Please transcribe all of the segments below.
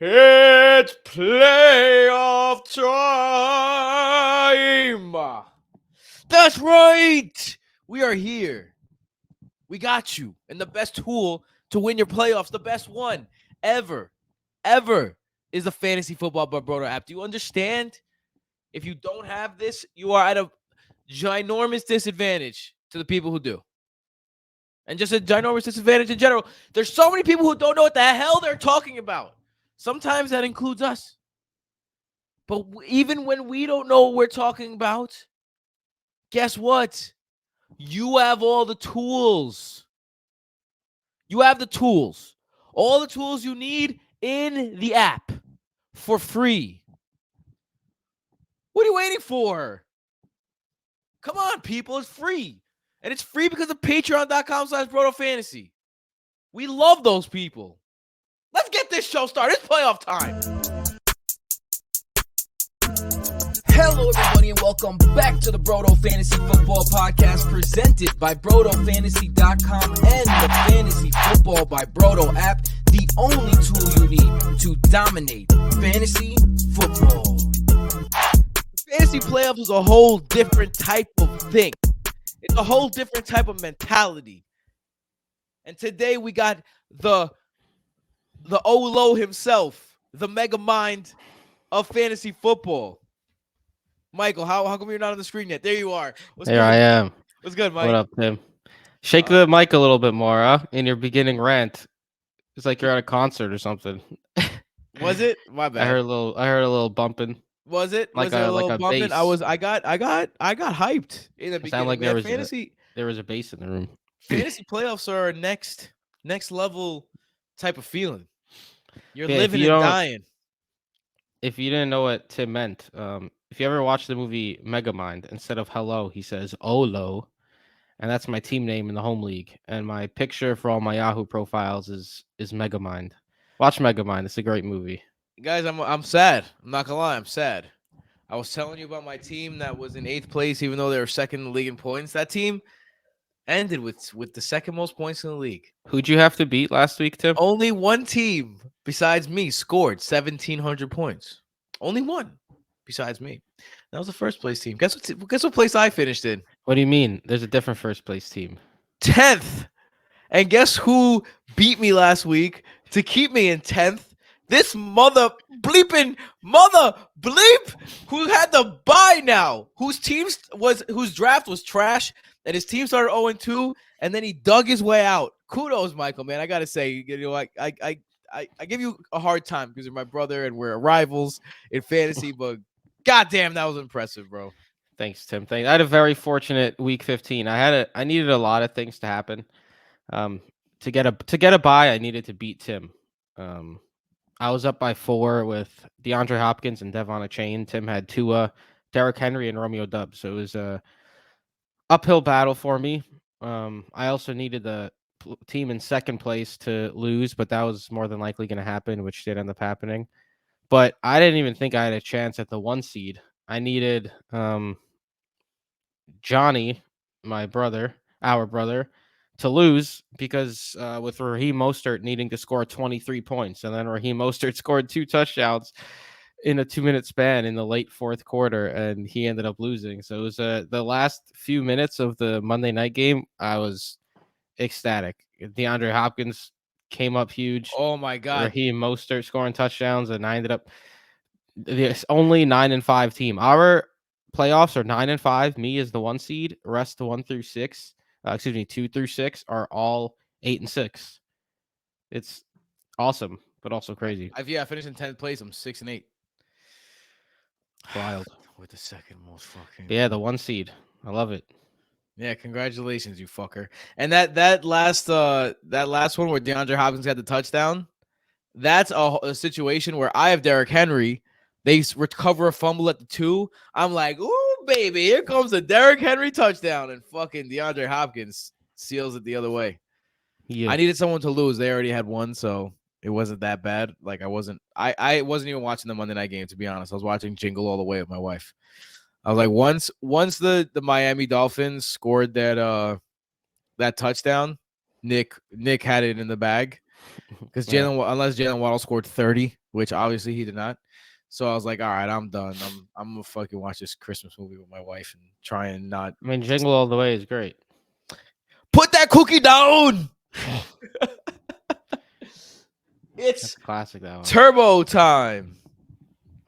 It's playoff time. That's right. We are here. We got you. And the best tool to win your playoffs, the best one ever, is the Fantasy Football by Broto app. Do you understand? If you don't have this, you are at a ginormous disadvantage to the people who do. And just a ginormous disadvantage in general. There's so many people who don't know what the hell they're talking about. Sometimes that includes us. But even when we don't know what we're talking about, guess what? You have all the tools. You have the tools. All the tools you need in the app for free. What are you waiting for? Come on, people. It's free. And it's free because of patreon.com/BrotoFantasy. We love those people. Let's get this show started. It's playoff time. Hello, everybody, and welcome back to the Broto Fantasy Football Podcast presented by BrotoFantasy.com and the Fantasy Football by Broto app, the only tool you need to dominate fantasy football. Fantasy playoffs is a whole different type of thing. It's a whole different type of mentality. And today we got the Olo himself, the mega mind of fantasy football. Michael, how come you're not on the screen yet? There you are. There I am. What's good, Mike? What up, Tim? Shake the mic a little bit more, huh? In your beginning rant. It's like you're at a concert or something. Was it? My bad. I heard a little bumping. Was it? Like Was it a little bumping? bass. I got hyped in the beginning. Sound like there was fantasy a bass in the room. fantasy playoffs are a next level type of feeling. You're Yeah, living and dying. If you didn't know what Tim meant, if you ever watched the movie Megamind, instead of hello, he says Olo. And that's my team name in the home league. And my picture for all my Yahoo profiles is Megamind. Watch Megamind. It's a great movie. Guys, I'm sad. I'm not gonna lie, I'm sad. I was telling you about my team that was in 8th place, even though they were second in the league in points. That team ended with the second most points in the league. Who'd you have to beat last week, Tim? Only one team besides me scored 1,700 points. Only one besides me. That was the first place team. Guess what place I finished in? What do you mean? There's a different first place team. 10th. And guess who beat me last week to keep me in 10th? This mother bleep who had to buy now, whose draft was trash, and his team started 0-2, and then he dug his way out. Kudos, Michael, man. I gotta say, you know, I give you a hard time because you're my brother and we're rivals in fantasy, but goddamn, that was impressive, bro. Thanks, Tim. I had a very fortunate week 15. I needed a lot of things to happen. To get a bye, I needed to beat Tim. I was up by 4 with DeAndre Hopkins and Devon a chain. Tim had Tua, Derrick Henry, and Romeo Doubs. So it was a uphill battle for me. I also needed the team in second place to lose, but that was more than likely going to happen, which did end up happening. But I didn't even think I had a chance at the 1 seed. I needed Johnny, our brother, to lose because with Raheem Mostert needing to score 23 points, and then Raheem Mostert scored 2 touchdowns in a 2-minute span in the late fourth quarter, and he ended up losing. So it was the last few minutes of the Monday night game, I was ecstatic. DeAndre Hopkins came up huge. Oh my God. Raheem Mostert scoring touchdowns, and I ended up the only 9-5 team. Our playoffs are 9-5. Me is the 1 seed. Rest 1 through 6. 2 through 6 are all 8-6. It's awesome, but also crazy. I finished in 10th place. I'm 6-8. Wild. With the second most fucking. Yeah, the 1 seed. I love it. Yeah, congratulations, you fucker. And that last one where DeAndre Hopkins had the touchdown, that's a situation where I have Derrick Henry. They recover a fumble at the 2. I'm like, ooh, baby, here comes a Derrick Henry touchdown, and fucking DeAndre Hopkins seals it the other way. Yeah. I needed someone to lose. They already had one, so it wasn't that bad. Like I wasn't even watching the Monday night game, to be honest. I was watching Jingle All the Way with my wife. I was like, once the Miami Dolphins scored that touchdown, Nick had it in the bag. because Yeah. unless Jalen Waddle scored 30, which obviously he did not. So I was like, all right, I'm done. I'm gonna fucking watch this Christmas movie with my wife and try and not I mean, Jingle All the Way is great. put that cookie down. That's It's a classic, that one. turbo time.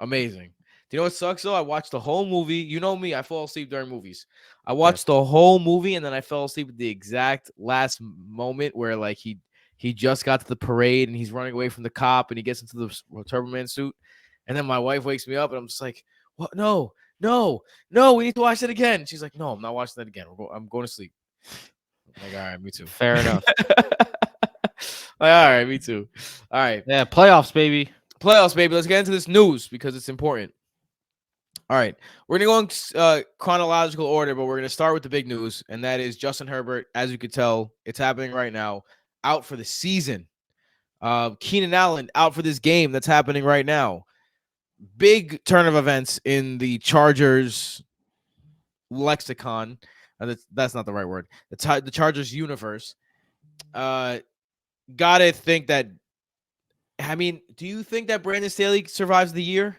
Amazing. Do you know what sucks though? I watched the whole movie. You know me, I fall asleep during movies. I Yeah. watched the whole movie and then I fell asleep at the exact last moment where like he just got to the parade and he's running away from the cop and he gets into the Turbo Man suit. And then my wife wakes me up and I'm just like, what? No, no, no, we need to watch it again. She's like, no, I'm not watching that again. I'm going to sleep. I'm like, all right, me too. Fair enough. Like, all right, me too. All right. Yeah, playoffs, baby. Playoffs, baby. Let's get into this news because it's important. All right. We're going to go in chronological order, but we're going to start with the big news, and that is Justin Herbert. As you could tell, it's happening right now, out for the season. Keenan Allen out for this game that's happening right now. Big turn of events in the Chargers lexicon. That's not the right word. The Chargers universe. Gotta think that. I mean, do you think that Brandon Staley survives the year?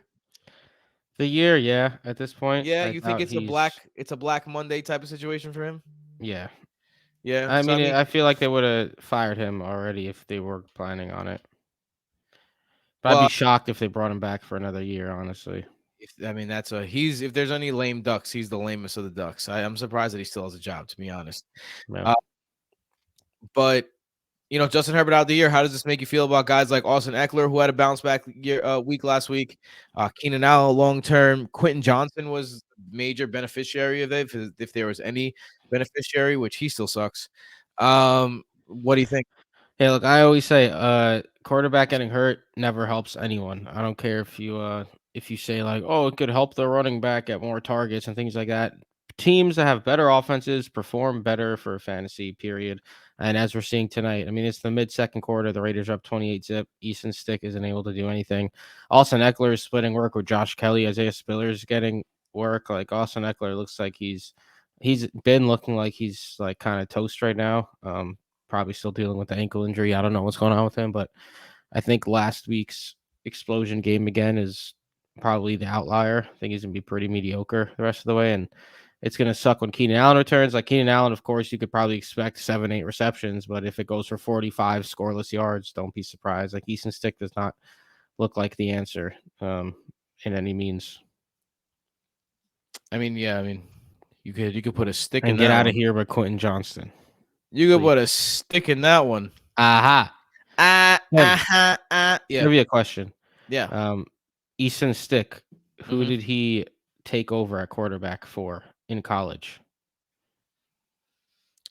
The year, yeah. At this point, Yeah, I you think doubt it's a Black Monday type of situation for him? Yeah. Yeah. I So I mean, mean, I feel like they would have fired him already if they were planning on it. But I'd well, be shocked if they brought him back for another year, honestly. he's if there's any lame ducks, he's the lamest of the ducks. I'm surprised that he still has a job, to be honest. Yeah. Uh, but Justin Herbert out of the year. How does this make you feel about guys like Austin Eckler, who had a bounce back week last week? Keenan Allen long term. Quentin Johnson was major beneficiary of it, if there was any beneficiary, which he still sucks. What do you think? Hey, look, I always say, quarterback getting hurt never helps anyone. I don't care if you say like, oh, it could help the running back get more targets and things like that. Teams that have better offenses perform better for fantasy, period. And as we're seeing tonight, I mean, it's the mid-second quarter. The Raiders are up 28-zip. Easton Stick isn't able to do anything. Austin Eckler is splitting work with Josh Kelly. Isaiah Spiller is getting work. Like Austin Eckler looks like he's been looking like he's like kind of toast right now. Probably still dealing with the ankle injury. I don't know what's going on with him, but I think last week's explosion game again is probably the outlier. I think he's gonna be pretty mediocre the rest of the way, and it's gonna suck when Keenan Allen returns. Like Keenan Allen, of course, you could probably expect 7-8 receptions, but if it goes for 45 scoreless yards, don't be surprised. Like Easton Stick does not look like the answer in any means. I mean, yeah, I mean, you could put a stick And in get that out of one. here with Quentin Johnston. You could Please. put a stick in that one. Aha. Yeah, Trivia question. yeah. Easton Stick, who Mhm. did he take over at quarterback for in college?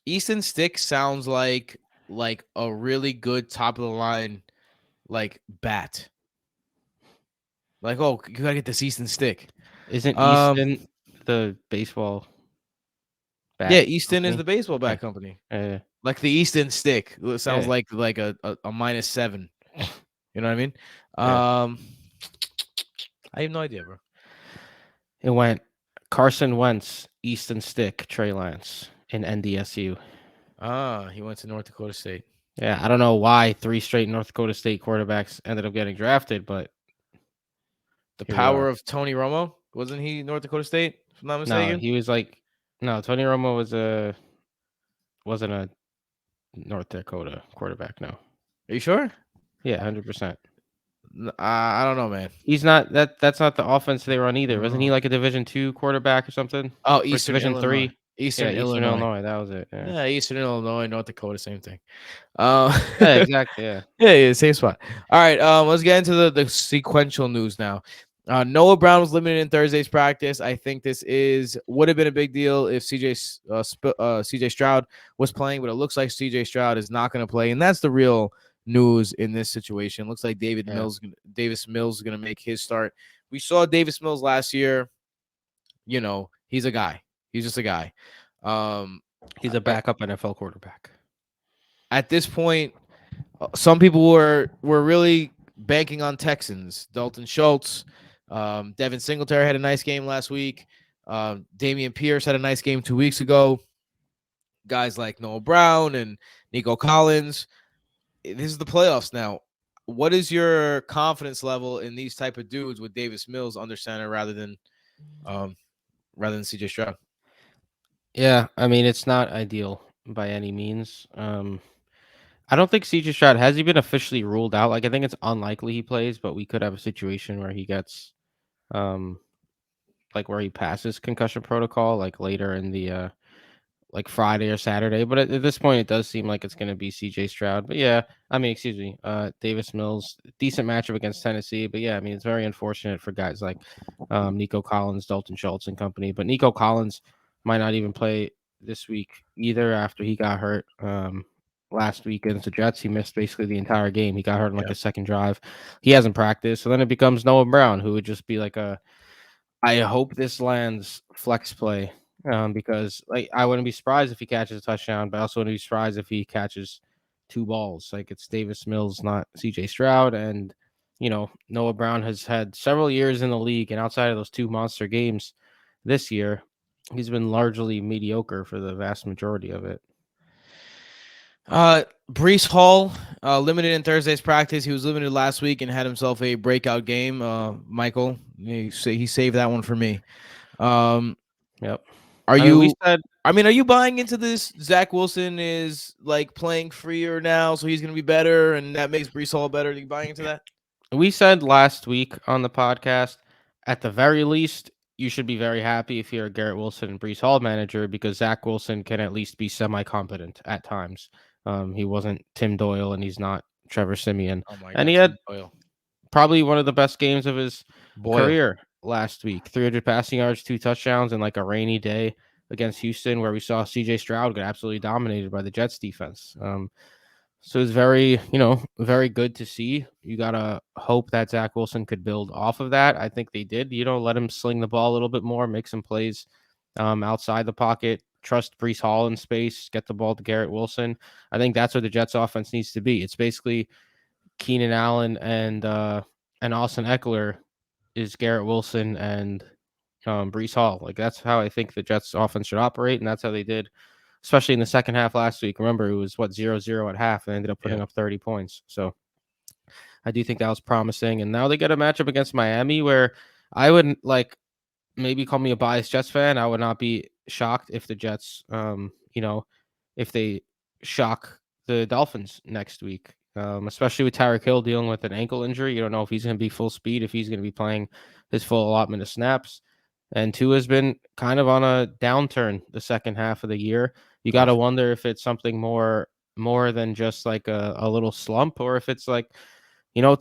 Easton Stick sounds like a really good top of the line bat. Like, oh, you gotta get this Easton Stick. Isn't Um, Easton the baseball yeah, bat Easton is company? the baseball Yeah. bat company. Like the Easton Stick. It sounds Yeah. like a -7. You know what I mean? Yeah. I have no idea, bro. It went Carson Wentz, Easton Stick, Trey Lance in NDSU. He went to North Dakota State. Yeah, I don't know why 3 straight North Dakota State quarterbacks ended up getting drafted, but The here we power are. of Tony Romo. Wasn't he North Dakota State, if I'm not No, mistaken? he was like Tony Romo wasn't a North Dakota quarterback, no. Are you sure? Yeah, 100%. I don't know, man. He's not that's not the offense they run either. Wasn't he Oh, like a Division 2 quarterback or something? oh, Or Eastern Division Illinois. 3? Eastern Yeah, Eastern Illinois. Illinois. That was it. Yeah. Yeah, Eastern Illinois, North Dakota, same thing. Uh, Yeah, exactly. Yeah. yeah, same spot. All right, let's get into the sequential news now. Noah Brown was limited in Thursday's practice. I think this would have been a big deal if CJ Stroud was playing, but it looks like CJ Stroud is not going to play, and that's the real news in this situation. Looks like Davis Mills is going to make his start. We saw Davis Mills last year. He's a guy. He's just a guy. He's a backup NFL quarterback. At this point, some people were really banking on Texans. Dalton Schultz, Devin Singletary had a nice game last week. Damian Pierce had a nice game 2 weeks ago. Guys like Noah Brown and Nico Collins. this is the playoffs now. What is your confidence level in these type of dudes with Davis Mills under center um rather than CJ Stroud? Yeah, I mean it's not ideal by any means. I don't think CJ Stroud has he been officially ruled out. Like I think it's unlikely he plays, but we could have a situation where he gets um like where he passes concussion protocol like later in the like Friday or Saturday. But at this point, it does seem like it's going to be CJ Stroud. But yeah, I mean, excuse me, Davis Mills, decent matchup against Tennessee. But yeah, I mean, it's very unfortunate for guys like Nico Collins, Dalton Schultz, and company. But Nico Collins might not even play this week either after he got hurt. Last week against the Jets, he missed basically the entire game. He got hurt in like Yeah. a second drive. He hasn't practiced, so then it becomes Noah Brown, who would just be like a I hope this lands flex play because like I wouldn't be surprised if he catches a touchdown, but I also wouldn't be surprised if he catches two balls. Like it's Davis Mills, not CJ Stroud. And, Noah Brown has had several years in the league, and outside of those two monster games this year, he's been largely mediocre for the vast majority of it. Brees Hall, limited in Thursday's practice. He was limited last week and had himself a breakout game. Michael, he saved that one for me. Yep. Are I mean, we you? said I mean, are you buying into this? Zach Wilson is like playing freer now, so he's going to be better, and that makes Brees Hall better. Are you buying into that? We said last week on the podcast, at the very least, you should be very happy if you're a Garrett Wilson and Brees Hall manager because Zach Wilson can at least be semi-competent at times. He wasn't Tim Doyle and he's not Trevor Simeon. Oh my And God, he had Tim Doyle. probably one of the best games of his Boyle. career last week. 300 passing yards, 2 touchdowns, and like a rainy day against Houston where we saw CJ Stroud get absolutely dominated by the Jets defense. So it's very, very good to see. You got to hope that Zach Wilson could build off of that. I think they did. Let him sling the ball a little bit more, make some plays outside the pocket, trust Brees Hall in space, get the ball to Garrett Wilson. I think that's where the Jets offense needs to be. It's basically Keenan Allen and Austin Eckler is Garrett Wilson and Brees Hall. Like that's how I think the Jets offense should operate, and that's how they did especially in the second half last week. Remember, it was 0-0 at half and ended up putting up 30 points. So I do think that was promising. And now they get a matchup against Miami where I wouldn't maybe call me a biased Jets fan. I would not be shocked if the Jets, if they shock the Dolphins next week, especially with Tyreek Hill dealing with an ankle injury. You don't know if he's going to be full speed, if he's going to be playing his full allotment of snaps. And Tua has been kind of on a downturn the second half of the year. You got to wonder if it's something more than just like a little slump, or if it's like,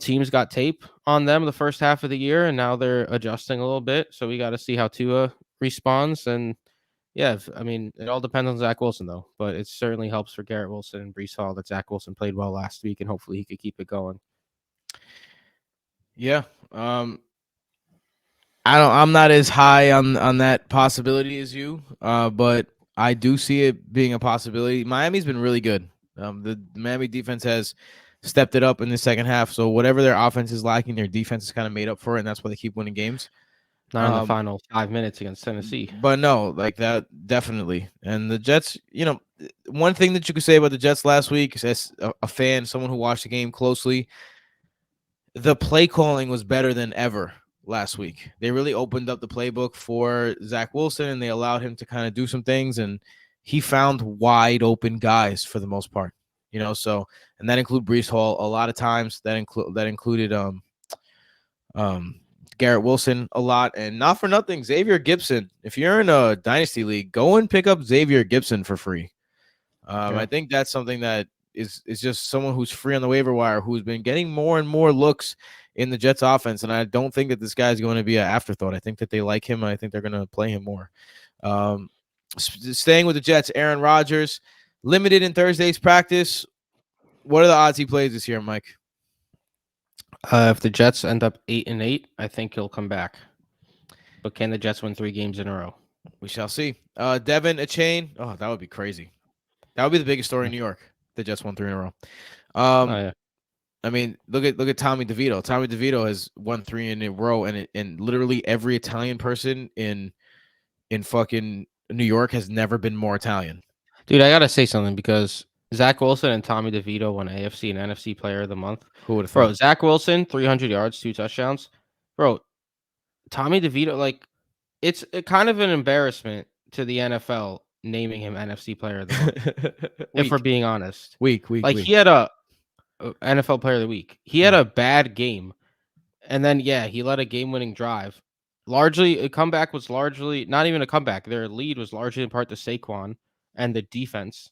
teams got tape on them the first half of the year and now they're adjusting a little bit. So we got to see how Tua responds. And yeah, I mean, it all depends on Zach Wilson though, but it certainly helps for Garrett Wilson and Brees Hall that Zach Wilson played well last week and hopefully he could keep it going. Yeah. I'm not as high on that possibility as you, but I do see it being a possibility. Miami's been really good. The Miami defense has stepped it up in the second half. So whatever their offense is lacking, their defense is kind of made up for it, and that's why they keep winning games. Not in the final 5 minutes against Tennessee. But no, like that, definitely. And the Jets, one thing that you could say about the Jets last week is as a fan, someone who watched the game closely, the play calling was better than ever last week. They really opened up the playbook for Zach Wilson and they allowed him to kind of do some things, and he found wide open guys for the most part. So, and that include Brees Hall a lot of times. That included Garrett Wilson a lot, and not for nothing, Xavier Gibson. If you're in a dynasty league, go and pick up Xavier Gibson for free. I think that's something that is just someone who's free on the waiver wire, who's been getting more and more looks in the Jets offense. And I don't think that this guy is going to be an afterthought. I think that they like him, and I think they're going to play him more. Staying with the Jets, Aaron Rodgers, limited in Thursday's practice. What are the odds he plays this year, Mike? If the Jets end up 8-8, I think he'll come back. But can the Jets win 3 games in a row? We shall see. Devin Achane. Oh, that would be crazy. That would be the biggest story in New York. The Jets won 3 in a row. Yeah. I mean, look at Tommy DeVito. Tommy DeVito has won 3 in a row, and literally every Italian person in fucking New York has never been more Italian. Dude, I gotta say something because Zach Wilson and Tommy DeVito won AFC and NFC Player of the Month. Who would have Bro, thought? Zach Wilson, 300 yards, 2 touchdowns. Bro, Tommy DeVito, like, it's kind of an embarrassment to the NFL naming him NFC Player of the Month, if we're Weak, being honest. weak, weak, Like, he weak. had a NFL Player of the Week. He had Mm. a bad game, and then, yeah, he led a game-winning drive. Largely, a comeback was largely not even a comeback. Their lead was largely in part to Saquon and the defense.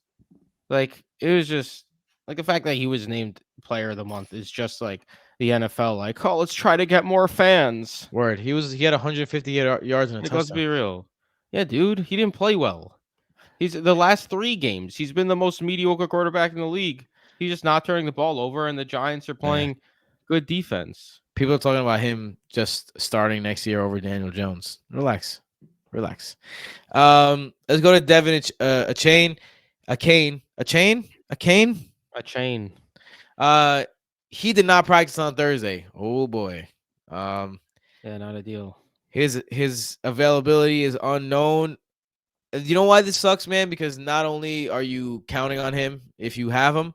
Like, it was just like the fact that he was named player of the month is just like the NFL, like, oh, let's try to get more fans. Word. He had 150 yards and a Like, let's touchdown. be real. Yeah, dude, he didn't play well. He's the last 3 games, he's been the most mediocre quarterback in the league. He's just not turning the ball over, and the Giants are Yeah. playing good defense. People are talking about him just starting next year over Daniel Jones. Relax, relax. Let's go to Devin. A chain, a cane, a chain, a cane. A chain. Uh, he did not practice on Thursday. Oh boy. Yeah, not a deal. His availability is unknown. You know why this sucks, man? Because not only are you counting on him if you have him,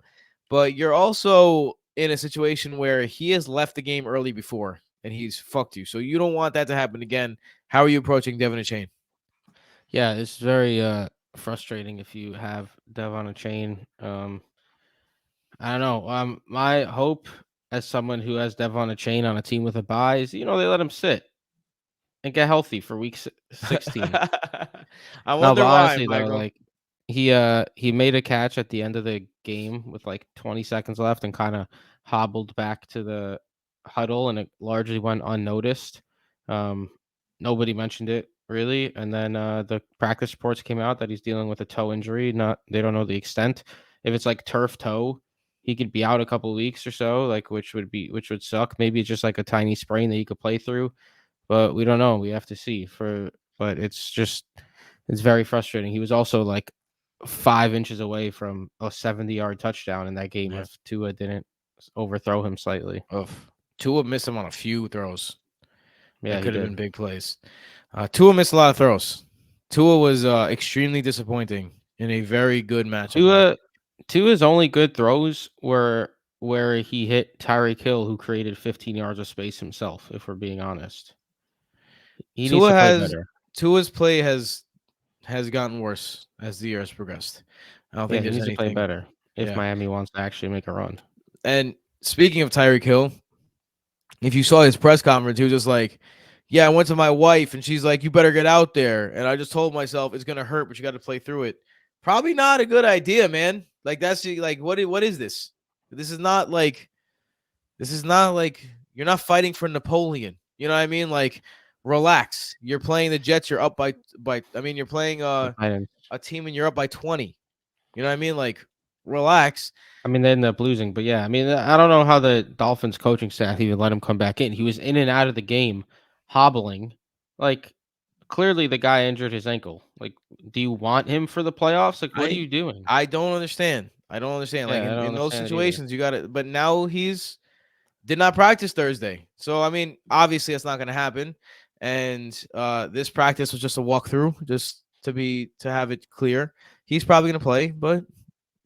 but you're also in a situation where he has left the game early before and he's fucked you. So you don't want that to happen again. How are you approaching Devin Chain? Yeah, it's very frustrating if you have Dev on a chain. I don't know. My hope as someone who has Dev on a chain on a team with a bye is, they let him sit and get healthy for week 16. I No, but wonder why, honestly though, Michael. like he made a catch at the end of the game with like 20 seconds left and kind of hobbled back to the huddle, and it largely went unnoticed. Um, Nobody mentioned it really, and then the practice reports came out that he's dealing with a toe injury. Not They don't know the extent. If it's like turf toe, he could be out a couple weeks or so, like which would suck. Maybe it's just like a tiny sprain that he could play through, but we don't know. We have to see. But it's very frustrating. He was also like 5 inches away from a 70-yard touchdown in that game Yeah. if Tua didn't overthrow him slightly. Tua missed him on a few throws. Yeah, That he could have been did. big plays. Tua missed a lot of throws. Tua was extremely disappointing in a very good matchup last Tua week. Tua's only good throws were where he hit Tyreek Hill, who created 15 yards of space himself. If we're being honest, he needs Tua to play has better. Tua's play has gotten worse as the year has progressed. I don't Yeah, think he there's needs to play anything. better if Yeah. Miami wants to actually make a run. And speaking of Tyreek Hill, if you saw his press conference, he was just like, "Yeah, I went to my wife and she's like, you better get out there." And I just told myself it's gonna hurt, but you got to play through it. Probably not a good idea, man. Like that's like what is this? This is not like you're not fighting for Napoleon. You know what I mean? Like relax. You're playing the Jets. You're up by. I mean, you're playing The Titans. a team and you're up by 20. You know what I mean? Like relax. I mean, they ended up losing, but yeah, I mean, I don't know how the Dolphins coaching staff even let him come back in. He was in and out of the game, hobbling. Like, clearly the guy injured his ankle. Like, do you want him for the playoffs? Like, what are I you doing? I don't understand. I don't understand. Like Yeah, I don't in those understand it either. situations, you got to. But now he's did not practice Thursday, so I mean, obviously it's not going to happen. And this practice was just a walkthrough, just to have it clear. He's probably going to play, but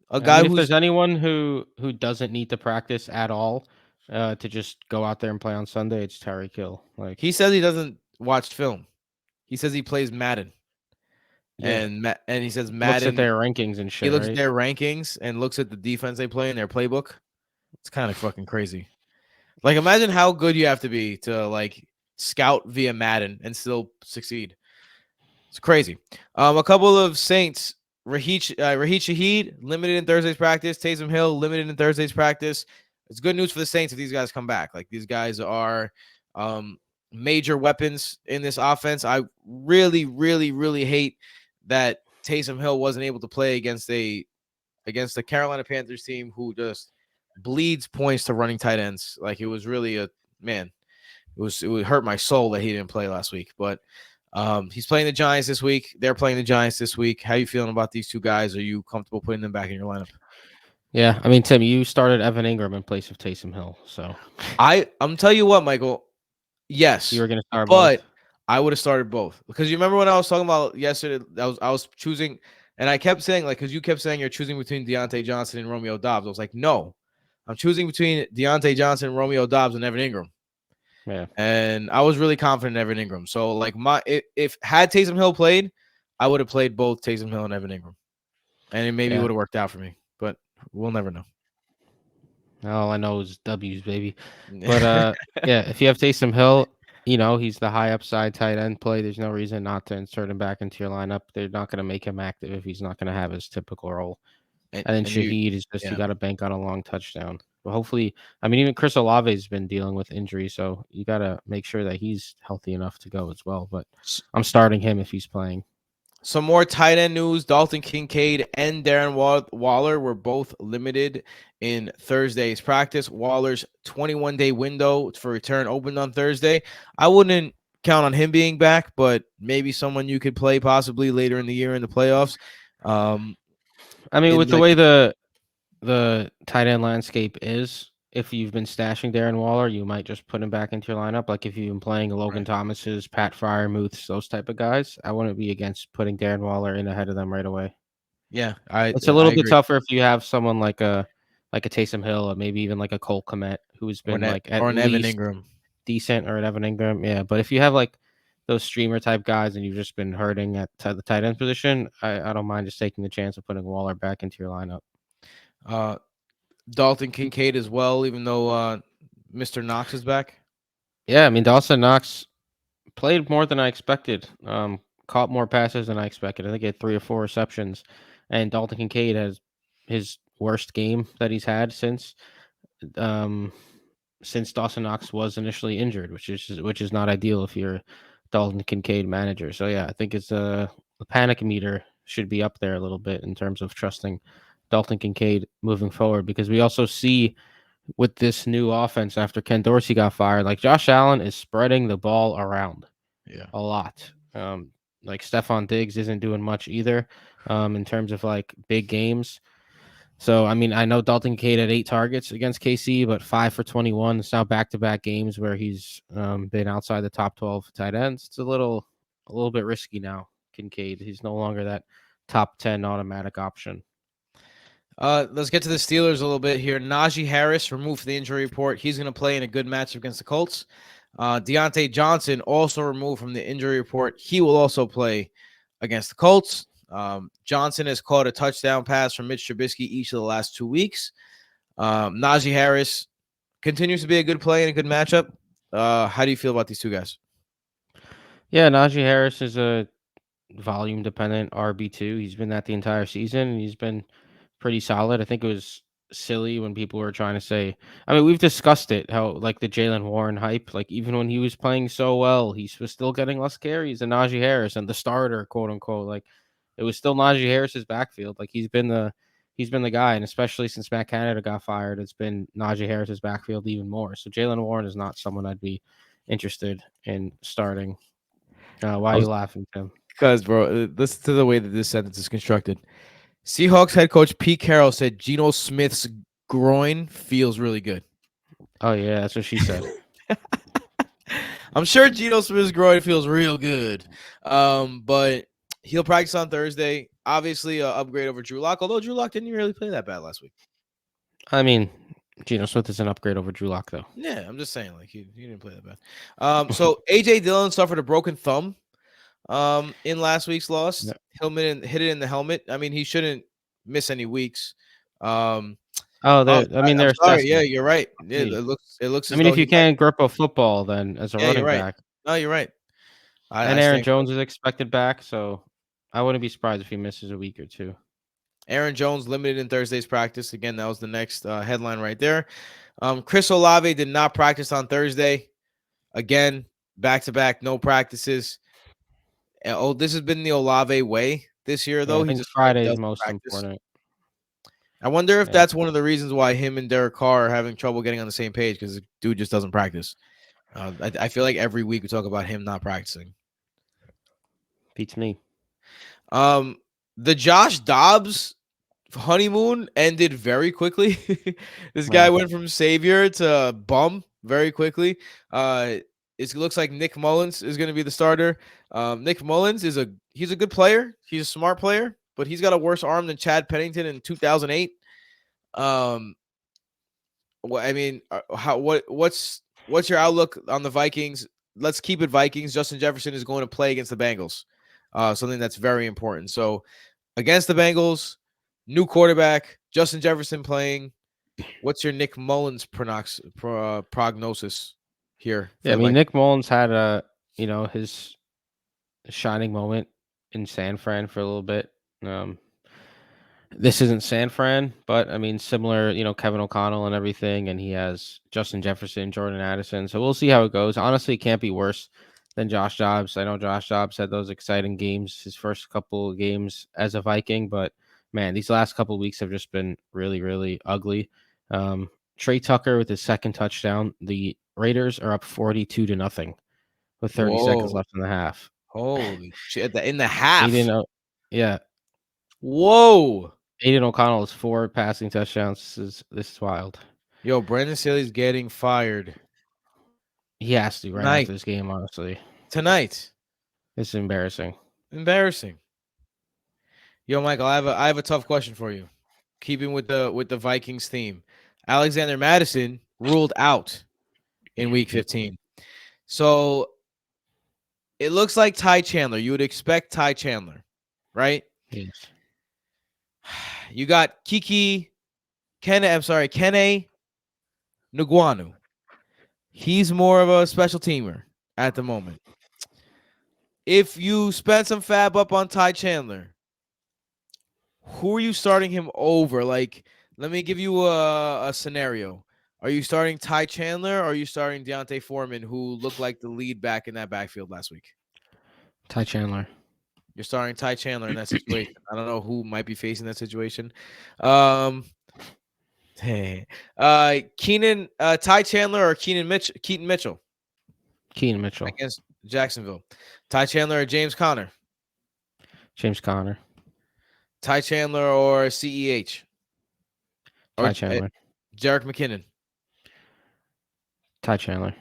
a I mean, guy if who's there's anyone who doesn't need to practice at all, to just go out there and play on Sunday, it's Tyreek Hill. Like, he says he doesn't watch film. He says he plays Madden, yeah, and he says looks at Madden. their rankings and He shit, looks at right? their rankings and looks at the defense they play in their playbook. It's kind of fucking crazy. Like, imagine how good you have to be to like scout via Madden and still succeed. It's crazy. A couple of Saints. Raheem Shaheed limited in Thursday's practice. Taysom Hill limited in Thursday's practice. It's good news for the Saints if these guys come back. Like these guys are major weapons in this offense. I really, really, really hate that Taysom Hill wasn't able to play against the Carolina Panthers team who just bleeds points to running tight ends. Like it was really a man. It would hurt my soul that he didn't play last week. But he's playing the Giants this week. They're playing the Giants this week. How you feeling about these two guys? Are you comfortable putting them back in your lineup? Yeah, I mean, Tim, you started Evan Ingram in place of Taysom Hill, so I'm telling you what, Michael. Yes, you were going to start but both. I would have started both because you remember when I was talking about yesterday. I was choosing And I kept saying, like, because you kept saying you're choosing between Deontay Johnson and Romeo Dobbs. I was like, no, I'm choosing between Deontay Johnson, Romeo Dobbs, and Evan Ingram. Yeah. And I was really confident in Evan Ingram. So, like, if had Taysom Hill played, I would have played both Taysom Hill and Evan Ingram, and it maybe Yeah. would have worked out for me. But we'll never know. All I know is W's, baby. But yeah, if you have Taysom Hill, he's the high upside tight end play. There's no reason not to insert him back into your lineup. They're not going to make him active if he's not going to have his typical role. And then and you, Shaheed is just you yeah. got to bank on a long touchdown. But hopefully, I mean, even Chris Olave has been dealing with injury, so you got to make sure that he's healthy enough to go as well. But I'm starting him if he's playing. Some more tight end news. Dalton Kincaid and Darren Waller were both limited in Thursday's practice. Waller's 21-day window for return opened on Thursday. I wouldn't count on him being back, but maybe someone you could play possibly later in the year in the playoffs. I mean, with the way the tight end landscape is, if you've been stashing Darren Waller, you might just put him back into your lineup. Like if you've been playing Logan Right. Thomas's, Pat Fryermuths, those type of guys, I wouldn't be against putting Darren Waller in ahead of them right away. Yeah, It's a I little bit agree. tougher if you have someone like a Taysom Hill or maybe even like a Cole Kmet who's Or been like at an Evan least Ingram. decent, or an Evan Ingram. Yeah, but if you have like those streamer type guys and you've just been hurting at the tight end position, I don't mind just taking the chance of putting Waller back into your lineup. Dalton Kincaid as well, even though Mr. Knox is back. Yeah, I mean Dawson Knox played more than I expected. Caught more passes than I expected. I think he had 3 or 4 receptions, and Dalton Kincaid has his worst game that he's had um since Dawson Knox was initially injured, which is not ideal if you're a Dalton Kincaid manager. So yeah, I think it's the panic meter should be up there a little bit in terms of trusting Dalton Kincaid moving forward, because we also see with this new offense after Ken Dorsey got fired, like Josh Allen is spreading the ball around Yeah. a lot. Like Stephon Diggs isn't doing much either in terms of like big games. So, I mean, I know Dalton Kincaid had 8 targets against KC, but 5 for 21. It's now back-to-back games where he's been outside the top 12 tight ends. It's a little bit risky now, Kincaid. He's no longer that top 10 automatic option. Let's get to the Steelers a little bit here. Najee Harris removed from the injury report. He's going to play in a good matchup against the Colts. Deontay Johnson also removed from the injury report. He will also play against the Colts. Johnson has caught a touchdown pass from Mitch Trubisky each of the last 2 weeks. Najee Harris continues to be a good play and a good matchup. How do you feel about these two guys? Yeah, Najee Harris is a volume-dependent RB2. He's been that the entire season, and he's been pretty solid. I think it was silly when people were trying to say, I mean, we've discussed it, how like the Jalen Warren hype, like even when he was playing so well, he was still getting less carries than Najee Harris and the starter, quote unquote. Like it was still Najee Harris's backfield. Like he's been the guy, and especially since Matt Canada got fired, it's been Najee Harris's backfield even more. So Jalen Warren is not someone I'd be interested in starting. Why are you laughing, Tim? Because, bro, listen to the way that this sentence is constructed. Seahawks head coach Pete Carroll said Geno Smith's groin feels really good. Oh yeah, that's what she said. I'm sure Geno Smith's groin feels real good. But he'll practice on Thursday. Obviously, an upgrade over Drew Lock, although Drew Lock didn't really play that bad last week. I mean, Geno Smith is an upgrade over Drew Lock, though. Yeah, I'm just saying, like, he didn't play that bad. So A.J. Dillon suffered a broken thumb in last week's loss. Yep. Hillman hit it in the helmet. I mean, he shouldn't miss any weeks. I I'm mean, they're sorry. Yeah, assessing. you're right. Yeah, Hey. it looks I as mean, though if you he might. can't grip a football, then as a Yeah, you're running right. back, No, you're right. and I Aaron stand Jones corrected. is expected back, so I wouldn't be surprised if he misses a week or two. Aaron Jones limited in Thursday's practice. Again, that was the next headline right there. Chris Olave did not practice on Thursday. Again, back-to-back, no practices. This has been the Olave way this year, Yeah, though. I He think just Friday is doesn't most practice. important. I wonder if Yeah. that's one of the reasons why him and Derek Carr are having trouble getting on the same page, because the dude just doesn't practice. I feel like every week we talk about him not practicing. Beats me. The Josh Dobbs honeymoon ended very quickly. This guy went from savior to bum very quickly. It looks like Nick Mullins is going to be the starter. Nick Mullins he's a good player. He's a smart player. but he's got a worse arm than Chad Pennington in 2008. Um, I mean, what's your outlook on the Vikings? Let's keep it Vikings. Justin Jefferson is going to play against the Bengals, something that's very important. So against the Bengals, new quarterback, Justin Jefferson playing. What's your Nick Mullins prognosis here for Yeah, I the mean Vikings? Nick Mullins had his shining moment in San Fran for a little bit. Um, this isn't San Fran, but I mean similar, Kevin O'Connell and everything, and he has Justin Jefferson, Jordan Addison. So we'll see how it goes. Honestly, it can't be worse than Josh Dobbs. I know Josh Dobbs had those exciting games, his first couple of games as a Viking, but man, these last couple of weeks have just been really, really ugly. Trey Tucker with his second touchdown. The Raiders are up 42-0 with 30 seconds Whoa. left in the half. Holy shit. In the Aiden, half. yeah, Whoa. Aiden O'Connell has 4 passing touchdowns. This is wild. Yo, Brandon Staley's getting fired He has to right tonight. after this game. Honestly, Tonight. it's embarrassing. Embarrassing. Yo, Michael, I have a tough question for you. Keeping with the Vikings theme. Alexander Madison ruled out in week 15. So it looks like Ty Chandler. You would expect Ty Chandler, right? Yes. You got Kene Nguanu. He's more of a special teamer at the moment. If you spend some fab up on Ty Chandler, who are you starting him over? Like, let me give you a scenario. Are you starting Ty Chandler or are you starting Deontay Foreman, who looked like the lead back in that backfield last week? Ty Chandler. You're starting Ty Chandler in that situation. I don't know who might be facing that situation. Ty Chandler or Keaton Mitchell Keenan Mitchell. against Jacksonville. Ty Chandler or James Conner. James Conner. Ty Chandler or CEH. Or Ty Chandler. Jerick McKinnon. Ty Chandler.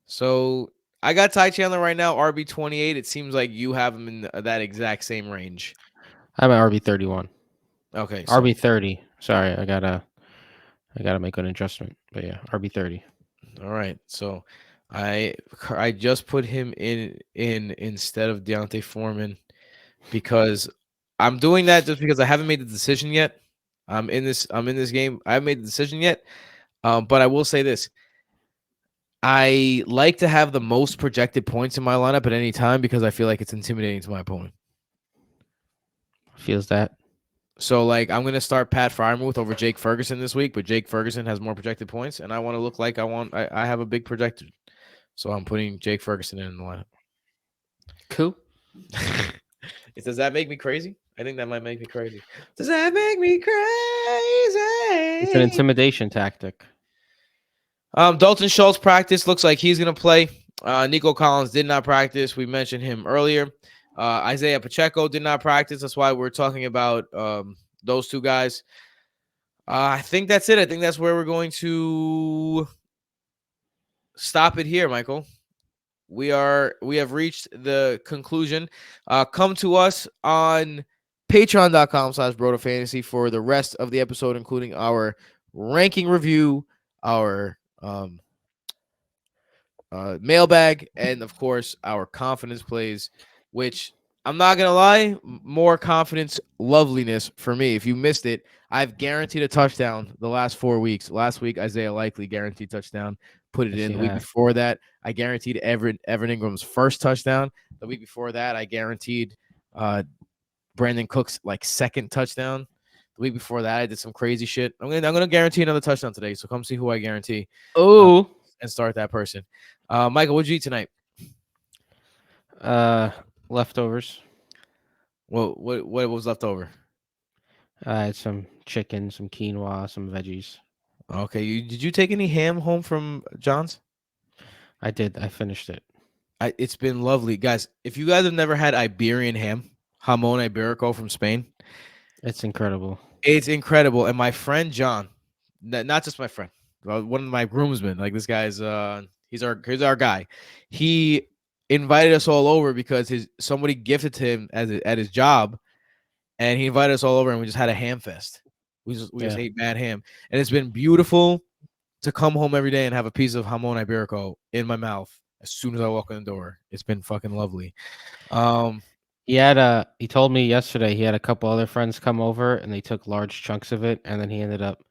So I got Ty Chandler right now, RB28. It seems like you have him in that exact same range. I'm at RB31. Okay. So, RB30. Sorry, I gotta make an adjustment. But yeah, RB30. all right. So I just put him in instead of Deontay Foreman because I'm doing that just because I haven't made the decision yet. I'm in this game. I haven't made the decision yet. But I will say this. I like to have the most projected points in my lineup at any time because I feel like it's intimidating to my opponent. Feels that. So, like, I'm going to start Pat Freiermuth over Jake Ferguson this week, but Jake Ferguson has more projected points, and I want to look like I have a big projected. So I'm putting Jake Ferguson in the lineup. Cool. Does that make me crazy? I think that might make me crazy. Does that make me crazy? It's an intimidation tactic. Dalton Schultz practice. Looks like he's going to play. Nico Collins did not practice. We mentioned him earlier. Isaiah Pacheco did not practice. That's why we're talking about those two guys. I think that's it. I think that's where we're going to stop it here, Michael. We have reached the conclusion. Come to us on patreon.com/Broto Fantasy for the rest of the episode, including our ranking review, our mailbag, and of course our confidence plays, which I'm not gonna lie, more confidence loveliness for me. If you missed it, I've guaranteed a touchdown the last 4 weeks. Last week, Isaiah Likely guaranteed touchdown, put it Yes, in. you The week have. before that, I guaranteed Evan Ingram's first touchdown. The week before that, I guaranteed Brandon Cook's second touchdown. The week before that, I did some crazy shit. I'm gonna guarantee another touchdown today. So come see who I guarantee. Oh. And start that person. Michael, what'd you eat tonight? Leftovers. What was left over? I had some chicken, some quinoa, some veggies. Okay, did you take any ham home from John's? I did. I finished it. It's been lovely, guys. If you guys have never had Iberian ham, jamon iberico from Spain, It's incredible. it's incredible. And my friend John, not just my friend, one of my groomsmen, like this guy's he's our guy. He invited us all over because somebody gifted to him at his job and he invited us all over, and we just had a ham fest. We just Yeah. ate mad ham, and it's been beautiful to come home every day and have a piece of jamon iberico in my mouth as soon as I walk in the door. It's been fucking lovely. He told me yesterday he had a couple other friends come over and they took large chunks of it, and then he ended up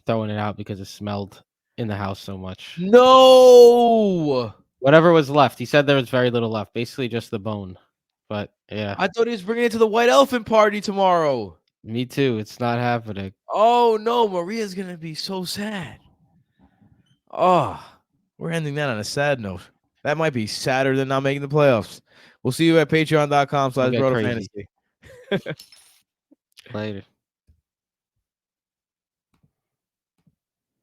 throwing it out because it smelled in the house so much. No, Whatever was left, he said there was very little left, basically just the bone. But yeah, I thought he was bringing it to the white elephant party tomorrow. me too. It's not happening. Oh no, Maria's gonna be so sad. Oh, we're ending that on a sad note. That might be sadder than not making the playoffs. We'll see you at It'll get patreon.com/Broto crazy. Fantasy. Later.